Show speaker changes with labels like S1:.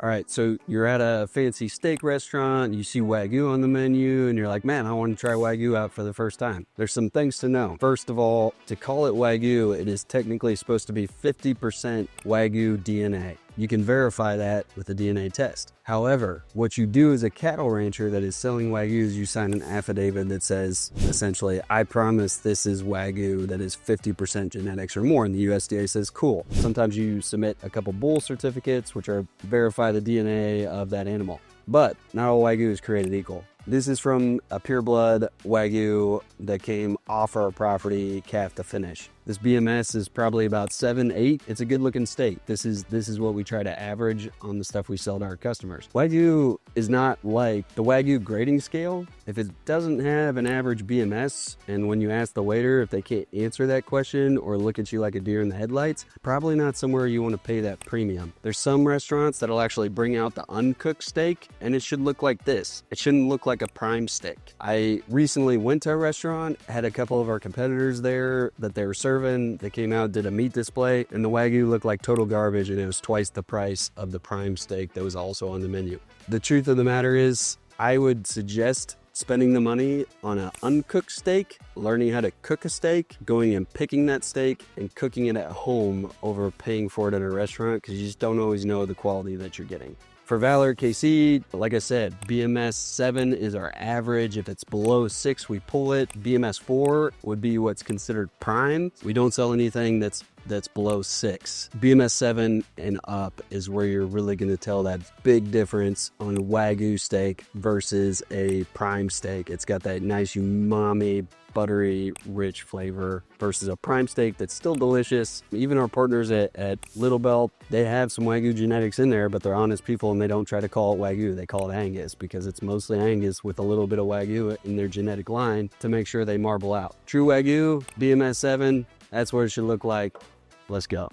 S1: All right, so you're at a fancy steak restaurant, you see Wagyu on the menu, and you're like, man, I want to try Wagyu out for the first time. There's some things to know. First of all, to call it Wagyu, it is technically supposed to be 50% Wagyu DNA. You can verify that with a DNA test. However, what you do as a cattle rancher that is selling Wagyu is you sign an affidavit that says, essentially, I promise this is Wagyu that is 50% genetics or more, and the USDA says, cool. Sometimes you submit a couple bull certificates, which are verify the DNA of that animal. But not all Wagyu is created equal. This is from a pure blood Wagyu that came off our property, calf to finish. This BMS is probably about 7, 8. It's a good looking steak. This is what we try to average on the stuff we sell to our customers. Wagyu is not like the Wagyu grading scale. If it doesn't have an average BMS, and when you ask the waiter if they can't answer that question or look at you like a deer in the headlights, probably not somewhere you want to pay that premium. There's some restaurants that'll actually bring out the uncooked steak, and it should look like this. It shouldn't look like a prime steak. I recently went to a restaurant, had a couple of our competitors there that they were serving. They came out, did a meat display, and the Wagyu looked like total garbage, and it was twice the price of the prime steak that was also on the menu. The truth of the matter is, I would suggest spending the money on an uncooked steak, learning how to cook a steak, going and picking that steak and cooking it at home over paying for it at a restaurant, because you just don't always know the quality that you're getting. For Valor KC, like I said, BMS 7 is our average. If it's below 6, we pull it. BMS 4 would be what's considered prime. We don't sell anything that's below 6. BMS 7 and up is where you're really going to tell that big difference on a Wagyu steak versus a prime steak. It's got that nice umami, buttery, rich flavor versus a prime steak that's still delicious. Even our partners at Little Belt, they have some Wagyu genetics in there, but they're honest people and they don't try to call it Wagyu. They call it Angus because it's mostly Angus with a little bit of Wagyu in their genetic line to make sure they marble out. True Wagyu, BMS 7, that's what it should look like. Let's go.